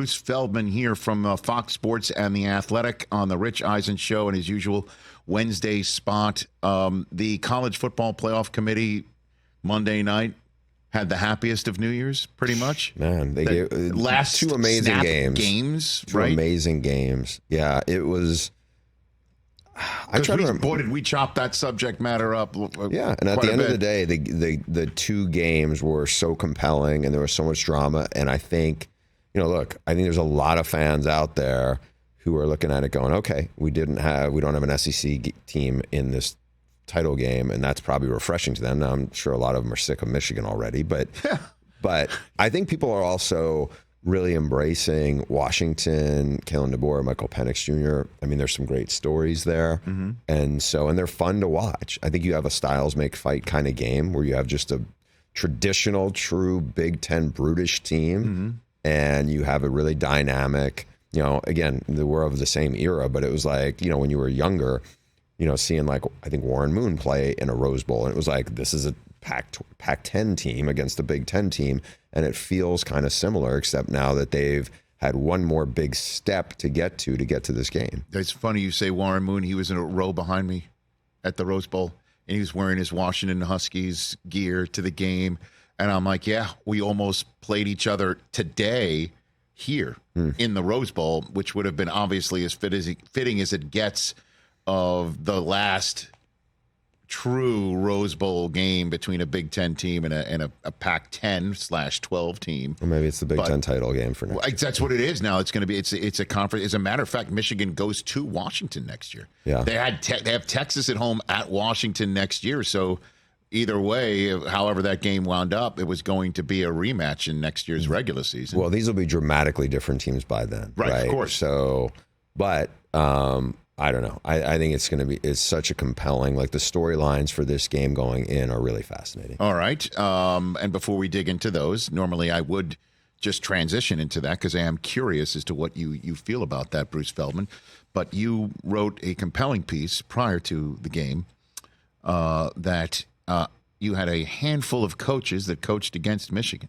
Bruce Feldman here from Fox Sports and The Athletic on the Rich Eisen Show and his usual Wednesday spot. The College Football Playoff Committee Monday night had the happiest of New Year's, pretty much. Man, they gave last two amazing games. Two amazing games. Yeah, it was. Boy, did we chop that subject matter up. Yeah, and at the end of the day, the two games were so compelling, and there was so much drama. And I think, look, I think there's a lot of fans out there who are looking at it going, okay, we don't have an SEC team in this title game, and that's probably refreshing to them. Now, I'm sure a lot of them are sick of Michigan already, but I think people are also really embracing Washington, Kalen DeBoer, Michael Penix Jr. I mean, there's some great stories there. Mm-hmm. And they're fun to watch. I think you have a styles make fight kind of game where you have just a traditional, true Big Ten brutish team, mm-hmm. and you have a really dynamic, again, we're of the same era, but it was like, when you were younger, seeing like, I think Warren Moon play in a Rose Bowl, and it was like, this is a Pac-10 team against the Big Ten team, and it feels kind of similar, except now that they've had one more big step to get to this game. It's funny you say Warren Moon. He was in a row behind me at the Rose Bowl, and he was wearing his Washington Huskies gear to the game, and I'm like, yeah, we almost played each other today here in the Rose Bowl, which would have been obviously as fitting as it gets of the last true Rose Bowl game between a Big Ten team and a Pac-10/12 team. Or maybe it's the Big Ten title game for next year. That's what it is now. It's going to be. It's a conference. As a matter of fact, Michigan goes to Washington next year. Yeah, they have Texas at home at Washington next year. So either way, however that game wound up, it was going to be a rematch in next year's regular season. Well, these will be dramatically different teams by then, right? Of course. So, but. I don't know. I think it's such a compelling, like the storylines for this game going in are really fascinating. All right. And before we dig into those, normally I would just transition into that because I am curious as to what you feel about that, Bruce Feldman. But you wrote a compelling piece prior to the game that you had a handful of coaches that coached against Michigan.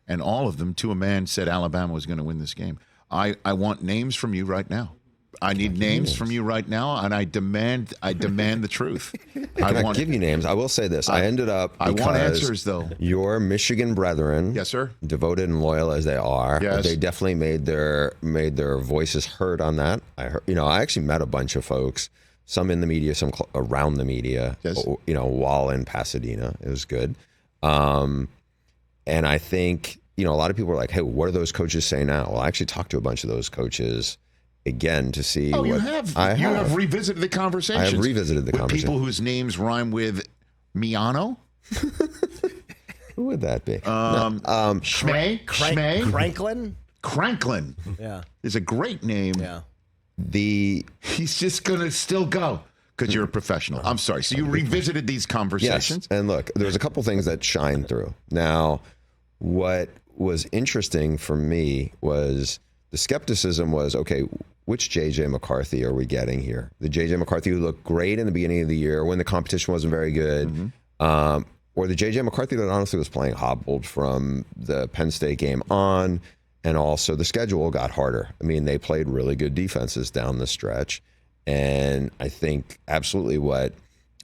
And all of them, to a man, said Alabama was going to win this game. I want names from you right now. I need names from you right now, and I demand the truth. I want to give you names. I will say this: I ended up. I want answers, though. Your Michigan brethren, yes, sir, devoted and loyal as they are, yes. They definitely made their voices heard on that. I actually met a bunch of folks, some in the media, some around the media. Yes. While in Pasadena, it was good. And I think a lot of people were like, "Hey, what do those coaches say now?" Well, I actually talked to a bunch of those coaches again to see. Oh, you have revisited the conversation. I have revisited the conversation. People whose names rhyme with Miano. Who would that be? Cranklin. Yeah, is a great name. Yeah. He's just gonna still go because you're a professional. I'm sorry. So you revisited these conversations. Yes, and look, there's a couple things that shine through. Now, what was interesting for me was. The skepticism was, okay, which J.J. McCarthy are we getting here? The J.J. McCarthy who looked great in the beginning of the year when the competition wasn't very good, mm-hmm. Or the J.J. McCarthy that honestly was playing hobbled from the Penn State game on, and also the schedule got harder. I mean, they played really good defenses down the stretch, and I think absolutely what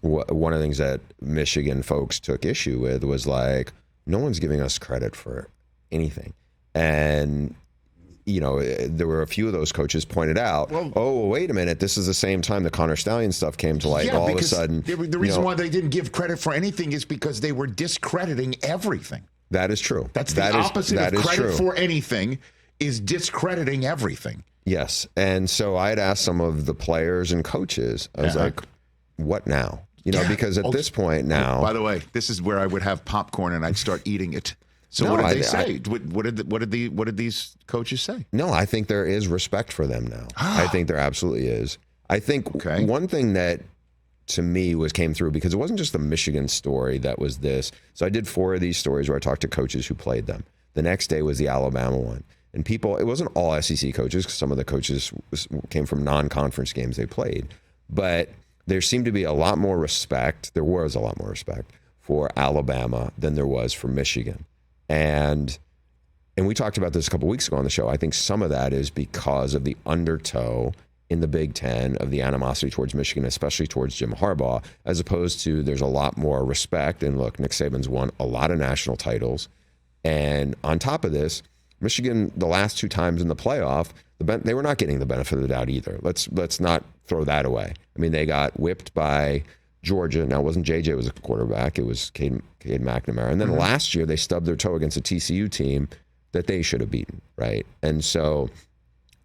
one of the things that Michigan folks took issue with was like, no one's giving us credit for anything. And there were a few of those coaches pointed out, well, wait a minute, this is the same time the Connor Stallion stuff came to light. All of a sudden. The reason why they didn't give credit for anything is because they were discrediting everything. That is true. That's the opposite of credit for anything is discrediting everything. Yes. And so I had asked some of the players and coaches, I was like, what now? Because at this point now. By the way, this is where I would have popcorn and I'd start eating it. So what did they say? What did these coaches say? No, I think there is respect for them now. I think there absolutely is. I think one thing that to me came through because it wasn't just the Michigan story that was this. So I did 4 of these stories where I talked to coaches who played them. The next day was the Alabama one. And it wasn't all SEC coaches because some of the coaches came from non-conference games they played. But there seemed to be a lot more respect. There was a lot more respect for Alabama than there was for Michigan. And and we talked about this a couple weeks ago on the show, I think some of that is because of the undertow in the Big Ten of the animosity towards Michigan, especially towards Jim Harbaugh, as opposed to there's a lot more respect. And look, Nick Saban's won a lot of national titles. And on top of this, Michigan, the last 2 times in the playoff, they were not getting the benefit of the doubt either. Let's not throw that away. I mean, they got whipped by Georgia. Now, it wasn't JJ was a quarterback. It was Cade McNamara. And then last year, they stubbed their toe against a TCU team that they should have beaten, right? And so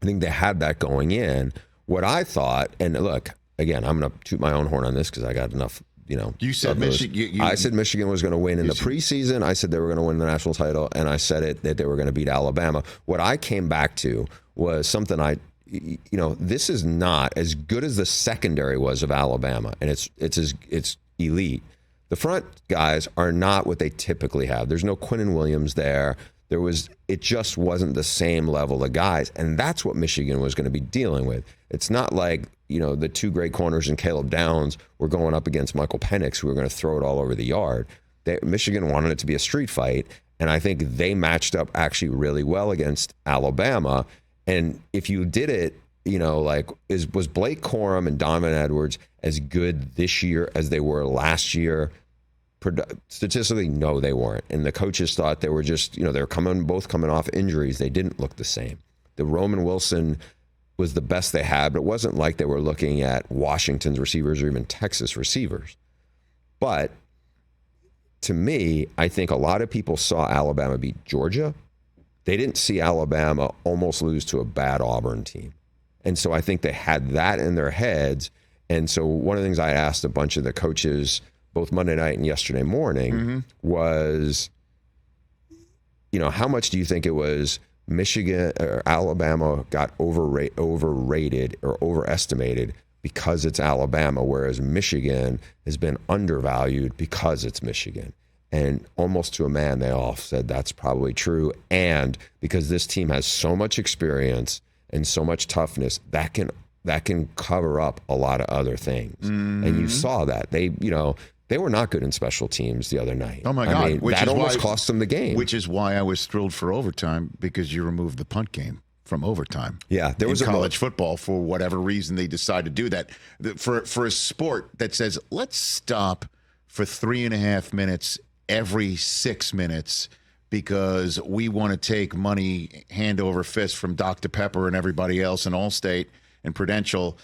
I think they had that going in. What I thought, and look, again, I'm going to toot my own horn on this because I got enough, You said Michigan. I said Michigan was going to win in the preseason. I said they were going to win the national title, and I said that they were going to beat Alabama. What I came back to was something this is not as good as the secondary was of Alabama, and it's elite. The front guys are not what they typically have. There's no Quinnen Williams there. It just wasn't the same level of guys, and that's what Michigan was going to be dealing with. It's not like, the 2 great corners and Caleb Downs were going up against Michael Penix, who were going to throw it all over the yard. Michigan wanted it to be a street fight, and I think they matched up actually really well against Alabama. And if you did it, was Blake Corum and Donovan Edwards as good this year as they were last year? Statistically, no, they weren't. And the coaches thought they were just, they're both coming off injuries. They didn't look the same. The Roman Wilson was the best they had, but it wasn't like they were looking at Washington's receivers or even Texas receivers. But to me, I think a lot of people saw Alabama beat Georgia. They didn't see Alabama almost lose to a bad Auburn team. And so I think they had that in their heads. And so one of the things I asked a bunch of the coaches both Monday night and yesterday morning was, how much do you think it was Michigan or Alabama got overrated or overestimated because it's Alabama, whereas Michigan has been undervalued because it's Michigan? And almost to a man, they all said that's probably true. And because this team has so much experience and so much toughness, that can cover up a lot of other things. And you saw that. They were not good in special teams the other night. Oh, my God. I mean, that almost cost them the game. Which is why I was thrilled for overtime, because you removed the punt game from overtime. Yeah. There was college football, for whatever reason they decided to do that. For a sport that says, let's stop for 3.5 minutes every 6 minutes because we want to take money hand over fist from Dr. Pepper and everybody else and Allstate and Prudential.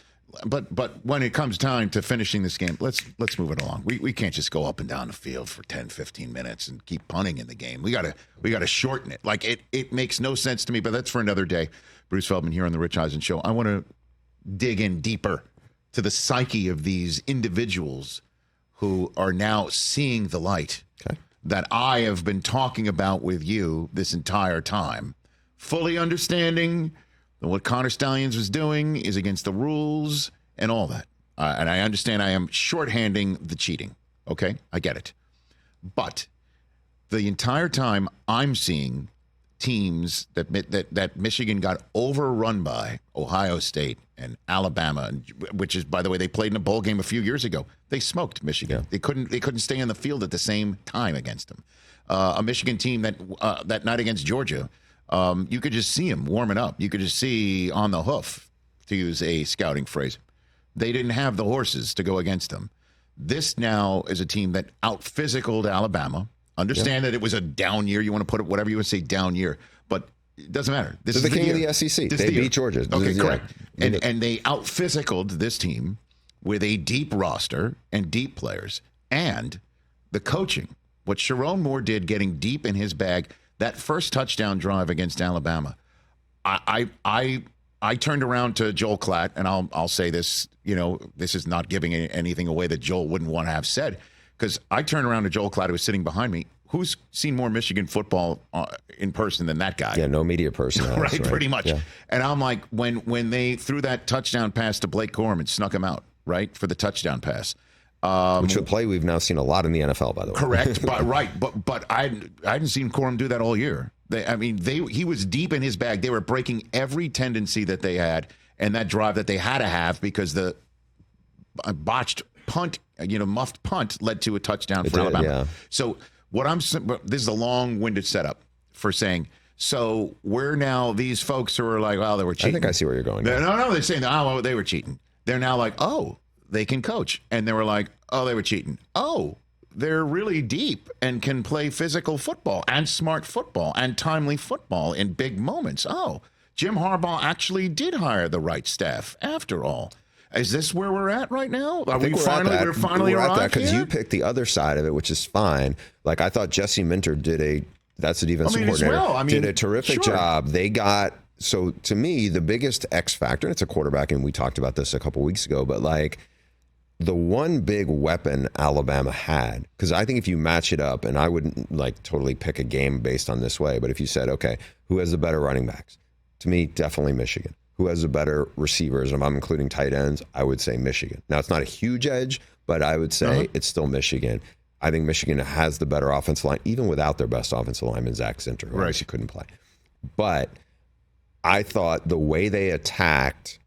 But when it comes time to finishing this game, let's move it along. We can't just go up and down the field for 10, 15 minutes and keep punting in the game. We gotta shorten it. Like it makes no sense to me, but that's for another day. Bruce Feldman here on the Rich Eisen Show. I want to dig in deeper to the psyche of these individuals who are now seeing the light that I have been talking about with you this entire time, fully understanding that what Connor Stallions was doing is against the rules and all that. And I understand I am shorthanding the cheating. Okay, I get it. But the entire time I'm seeing teams that Michigan got overrun by Ohio State and Alabama, which is, by the way, they played in a bowl game a few years ago. They smoked Michigan. Yeah. They couldn't stay on the field at the same time against them. A Michigan team that night against Georgia, you could just see them warming up. You could just see on the hoof, to use a scouting phrase. They didn't have the horses to go against them. This now is a team that out-physicaled Alabama. Understand that it was a down year. You want to put it whatever you would say, down year. But it doesn't matter. This is the king of the SEC. They beat Georgia. Okay, correct. And they out-physicaled this team with a deep roster and deep players. And the coaching, what Sharon Moore did getting deep in his bag, that first touchdown drive against Alabama, I turned around to Joel Klatt, and I'll say this, this is not giving anything away that Joel wouldn't want to have said, because I turned around to Joel Klatt, who was sitting behind me. Who's seen more Michigan football in person than that guy? Yeah, no media person. right, pretty much. Yeah. And I'm like, when they threw that touchdown pass to Blake Corum and snuck him out, right, for the touchdown pass. Which is a play we've now seen a lot in the NFL, by the way. Correct, but I hadn't seen Corum do that all year. He was deep in his bag. They were breaking every tendency that they had, and that drive that they had to have, because the botched punt, muffed punt, led to a touchdown for Alabama. Yeah. So this is a long-winded setup for saying So we're now these folks who are like, oh, they were cheating. I think I see where you're going. No, they're saying, oh, well, they were cheating. They're now like, oh, they can coach. And they were like, oh, they were cheating. Oh, they're really deep and can play physical football and smart football and timely football in big moments. Oh, Jim Harbaugh actually did hire the right staff after all. Is this where we're at right now? Are we finally arrived at that because you picked the other side of it, which is fine. Like I thought Jesse Minter that's the defensive coordinator, did a terrific job. They got, so to me, the biggest X factor, and it's a quarterback, and we talked about this a couple weeks ago, but like the one big weapon Alabama had, because I think if you match it up, and I wouldn't like totally pick a game based on this way, but if you said, okay, who has the better running backs? To me, definitely Michigan. Who has the better receivers? And if I'm including tight ends, I would say Michigan. Now, it's not a huge edge, but I would say it's still Michigan. I think Michigan has the better offensive line, even without their best offensive lineman, Zach Zinter, who actually couldn't play. But I thought the way they attacked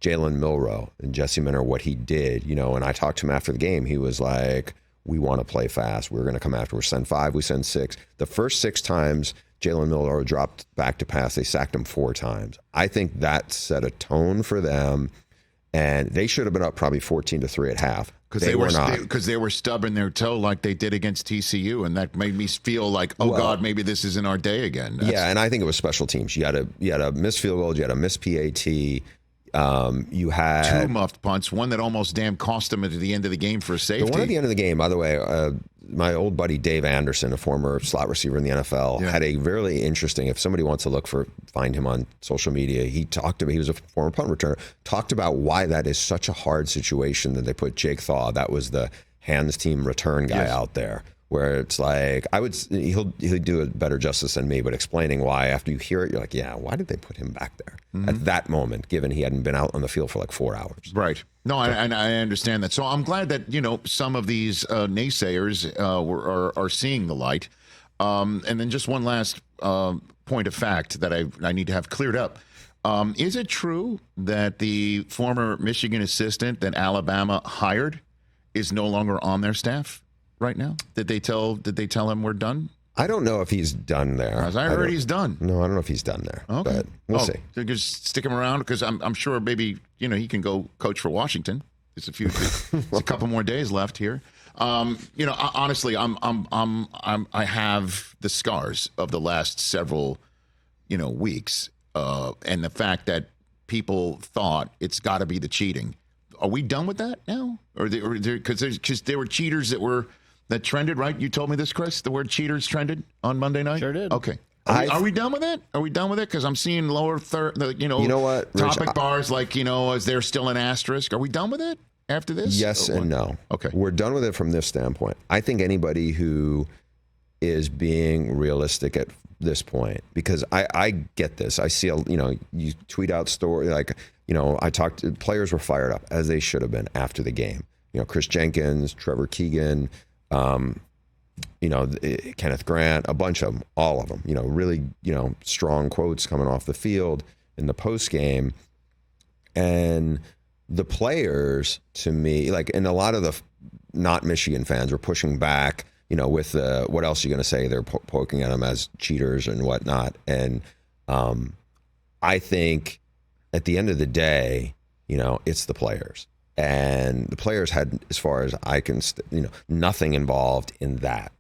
Jalen Milroe and Jesse Minter, what he did, and I talked to him after the game, he was like, we want to play fast. We're going to come after. We send 5, we send 6. The first 6 times Jalen Milroe dropped back to pass, they sacked him 4 times. I think that set a tone for them, and they should have been up probably 14-3 at half. Because they were stubbing their toe like they did against TCU, and that made me feel like, God, maybe this isn't our day again. And I think it was special teams. You had a missed field goal, you had a missed PAT. You had 2 muffed punts, one that almost damn cost them at the end of the game for a safety. The one at the end of the game, by the way, my old buddy Dave Anderson, a former slot receiver in the NFL, had a really interesting, if somebody wants to find him on social media, he was a former punt returner, talked about why that is such a hard situation that they put Jake Thaw, that was the hands team return guy out there. Where it's like, he'll do a better justice than me, but explaining why after you hear it, you're like, why did they put him back there at that moment, given he hadn't been out on the field for like 4 hours? Right. No, I understand that. So I'm glad that, some of these naysayers are seeing the light. And then just one last point of fact that I need to have cleared up. Is it true that the former Michigan assistant that Alabama hired is no longer on their staff right now? Did they tell him we're done? I don't know if he's done there. As I heard, he's done. No, I don't know if he's done there. Okay. But we'll see. So just stick him around because I'm sure maybe he can go coach for Washington. There's a couple more days left here. Honestly, I have the scars of the last several weeks, and the fact that people thought it's got to be the cheating. Are we done with that now? Or because there were cheaters that trended, right? You told me this, Chris. The word cheaters trended on Monday night. Sure did. Okay. Are we done with it? Are we done with it? Because I'm seeing lower third. You know what? Rich, topic bars like is there still an asterisk? Are we done with it after this? Yes and no. Okay. We're done with it from this standpoint. I think anybody who is being realistic at this point, because I get this. I see you tweet out story like. I talked to players were fired up as they should have been after the game. Chris Jenkins, Trevor Keegan, Kenneth Grant, a bunch of them, all of them, really, strong quotes coming off the field in the post game. And the players, to me, and a lot of the not Michigan fans were pushing back, with what else are you going to say? They're poking at them as cheaters and whatnot. And I think at the end of the day, it's the players. And the players had, as far as I can, nothing involved in that.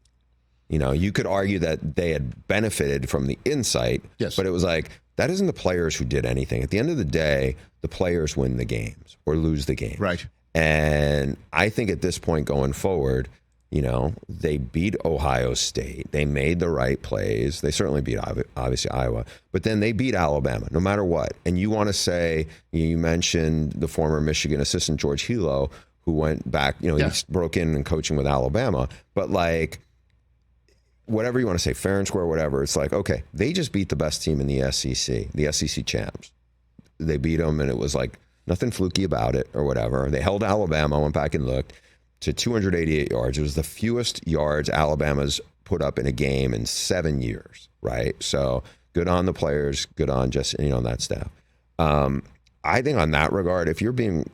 You could argue that they had benefited from the insight, but it was like, that isn't the players who did anything. At the end of the day, the players win the games or lose the game. Right. And I think at this point going forward, they beat Ohio State. They made the right plays. They certainly beat, obviously, Iowa. But then they beat Alabama, no matter what. And you want to say, you mentioned the former Michigan assistant, George Hilo, who went back, he broke in and coaching with Alabama. But whatever you want to say, fair and square, whatever, it's like, okay, they just beat the best team in the SEC champs. They beat them, and it was like nothing fluky about it or whatever. They held Alabama, went back and looked, to 288 yards. It was the fewest yards Alabama's put up in a game in 7 years, right? So good on the players, good on just, that staff. I think on that regard, if you're being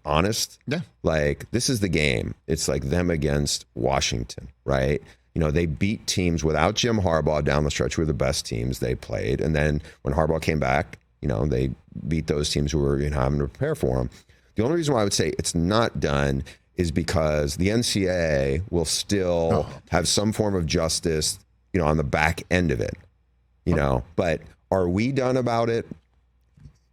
honest, this is the game. It's like them against Washington, right? They beat teams without Jim Harbaugh down the stretch, who were the best teams they played. And then when Harbaugh came back, they beat those teams who were having to prepare for him. The only reason why I would say it's not done is because the NCAA will still have some form of justice, on the back end of it, But are we done about it?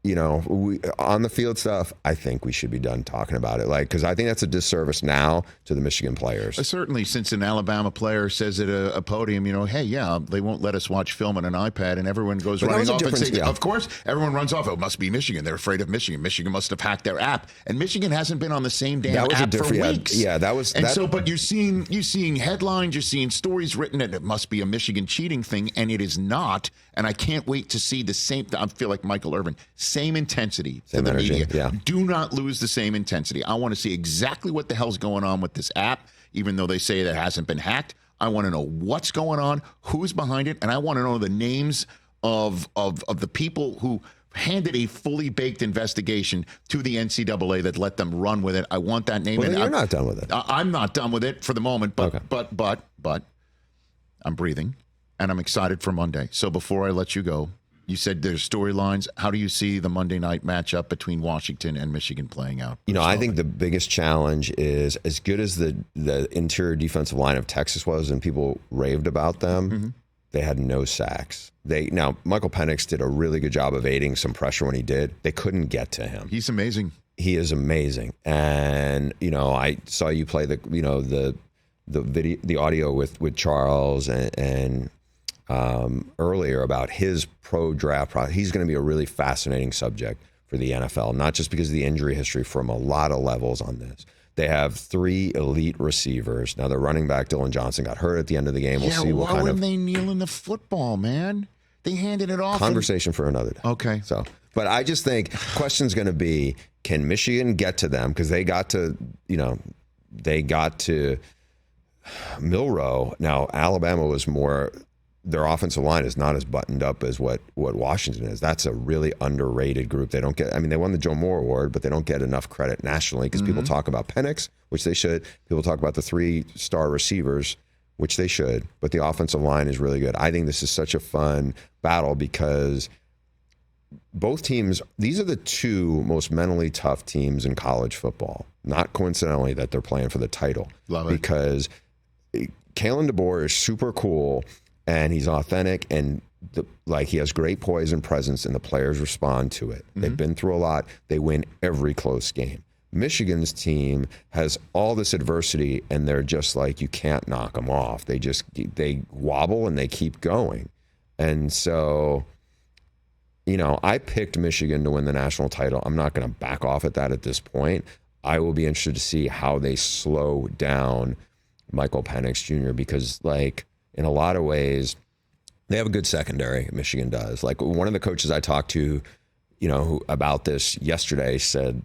On the field stuff, I think we should be done talking about it. Because I think that's a disservice now to the Michigan players. Certainly, since an Alabama player says at a podium, hey, yeah, they won't let us watch film on an iPad, and everyone goes running off and says, of course, everyone runs off. It must be Michigan. They're afraid of Michigan. Michigan must have hacked their app, and Michigan hasn't been on the same damn app for weeks. Yeah, that was. But you're seeing headlines, you're seeing stories written that it must be a Michigan cheating thing, and it is not. And I can't wait to see the same. I feel like Michael Irvin, same intensity to the media. Yeah. Do not lose the same intensity. I want to see exactly what the hell's going on with this app, even though they say that it hasn't been hacked. I want to know what's going on, who's behind it, and I want to know the names of the people who handed a fully baked investigation to the NCAA that let them run with it. I want that name. Well, you're not done with it. I'm not done with it for the moment, but I'm breathing, and I'm excited for Monday. So before I let you go, you said there's storylines. How do you see the Monday night matchup between Washington and Michigan playing out? I think the biggest challenge is, as good as the interior defensive line of Texas was, and people raved about them, they had no sacks. Now, Michael Penix did a really good job of aiding some pressure when he did. They couldn't get to him. He's amazing. He is amazing. And, I saw you play the video, the audio with Charles and earlier about his pro draft process. He's going to be a really fascinating subject for the NFL, not just because of the injury history from a lot of levels on this. They have 3 elite receivers. Now, their running back, Dylan Johnson, got hurt at the end of the game. We'll see what kind of... why were they kneeling the football, man? They handed it off. Conversation for another day. Okay. But I just think question's going to be, can Michigan get to them? Because they got to Milroe. Now, Alabama was more... Their offensive line is not as buttoned up as what Washington is. That's a really underrated group. They don't get, they won the Joe Moore Award, but they don't get enough credit nationally because people talk about Penix, which they should. People talk about the 3-star receivers, which they should. But the offensive line is really good. I think this is such a fun battle because both teams, these are the 2 most mentally tough teams in college football. Not coincidentally that they're playing for the title. Love it. Because Kalen DeBoer is super cool. And he's authentic, and he has great poise and presence, and the players respond to it. They've been through a lot. They win every close game. Michigan's team has all this adversity, and they're just you can't knock them off. They wobble and they keep going. And so, I picked Michigan to win the national title. I'm not going to back off at that at this point. I will be interested to see how they slow down Michael Penix Jr. because in a lot of ways, they have a good secondary. Michigan does. One of the coaches I talked to, about this yesterday said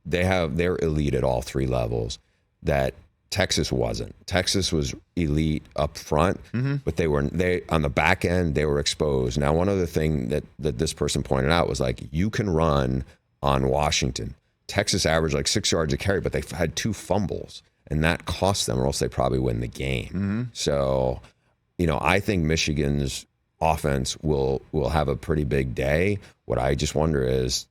they're elite at all 3 levels. That Texas wasn't. Texas was elite up front, but they on the back end they were exposed. Now, one other thing that this person pointed out was you can run on Washington. Texas averaged 6 yards a carry, but they had 2 fumbles. And that cost them, or else they probably win the game. So, I think Michigan's offense will have a pretty big day. What I just wonder is,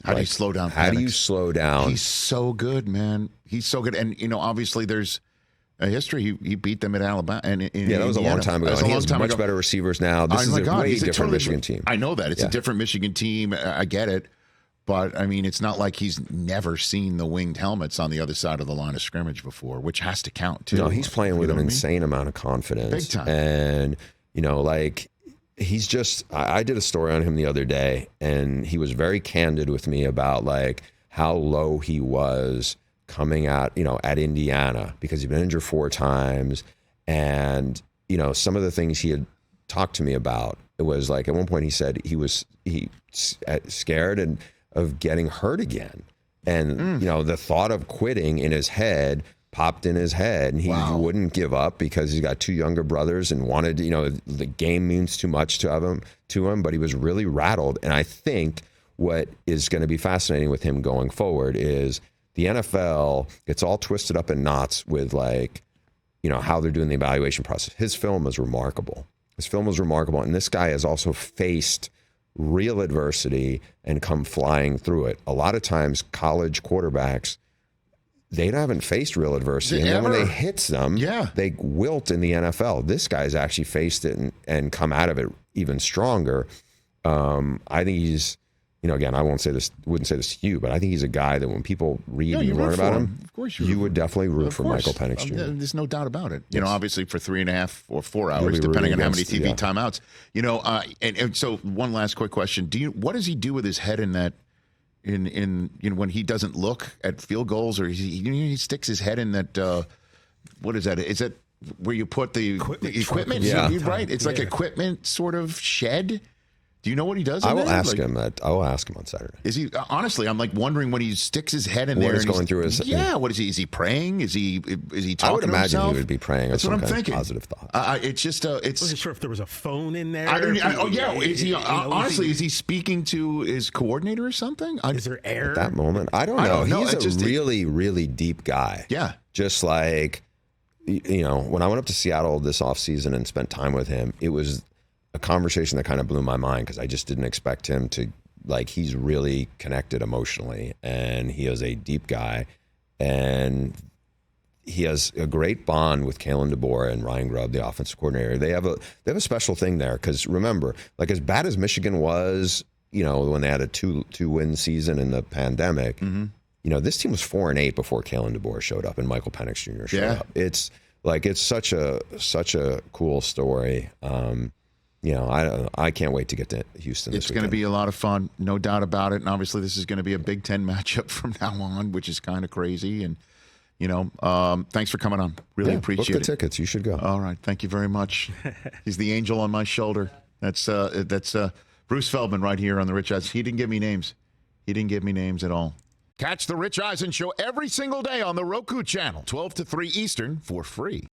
how do you slow down? How do you slow down? He's so good, man. He's so good, and obviously there's a history. He beat them at Alabama, and that was a long time ago. And he has much better receivers now. This is a way different Michigan team. I know that it's a different Michigan team. I get it. But, it's not like he's never seen the winged helmets on the other side of the line of scrimmage before, which has to count, too. No, he's playing with an insane amount of confidence. Big time. And, he's just, I did a story on him the other day, and he was very candid with me about, how low he was coming out, at Indiana, because he'd been injured 4 times. And, some of the things he had talked to me about, it was at one point he said he scared of getting hurt again. And, the thought of quitting in his head popped in his head, and he wouldn't give up because he's got 2 younger brothers and wanted, the game means too much to him, but he was really rattled. And I think what is going to be fascinating with him going forward is the NFL gets all twisted up in knots with how they're doing the evaluation process. His film is remarkable. And this guy has also faced real adversity and come flying through it. A lot of times, college quarterbacks, they haven't faced real adversity. And then when they hits them, they wilt in the NFL. This guy's actually faced it and come out of it even stronger. I think he's, again, I wouldn't say this to you, but I think he's a guy that when people read and learn about him, of course you would definitely root for Michael Penix Jr. There's no doubt about it. Obviously for 3.5 or 4 hours, depending on how many TV timeouts. And so one last quick question: what does he do with his head in that? In when he doesn't look at field goals, or he sticks his head in that? What is that? Is that where you put the equipment? Yeah, right. It's like equipment sort of shed. Do you know what he does? I will ask him on Saturday. Is he honestly? I'm wondering when he sticks his head in there. What is going through his? Yeah. What is he? Is he praying? Is he talking? I would imagine himself? he would be praying. That's or what some I'm kind thinking. Of positive thoughts. It's just. I wasn't sure if there was a phone in there. Is he honestly? Is he speaking to his coordinator or something? Is there air at that moment? I don't know. He's a really, really deep guy. Yeah. Just like, when I went up to Seattle this offseason and spent time with him, it was a conversation that kind of blew my mind because I just didn't expect him to, he's really connected emotionally, and he is a deep guy, and he has a great bond with Kalen DeBoer and Ryan Grubb, the offensive coordinator. They have a special thing there because remember, as bad as Michigan was, when they had a two win season in the pandemic, this team was 4-8 before Kalen DeBoer showed up and Michael Penix Jr. showed up. It's such a cool story. I can't wait to get to Houston. It's going to be a lot of fun, no doubt about it. And obviously, this is going to be a Big Ten matchup from now on, which is kind of crazy. And thanks for coming on. Really appreciate it. Book the tickets. You should go. All right, thank you very much. He's the angel on my shoulder. That's Bruce Feldman right here on the Rich Eisen. He didn't give me names. He didn't give me names at all. Catch the Rich Eisen Show every single day on the Roku channel, 12 to 3 Eastern, for free.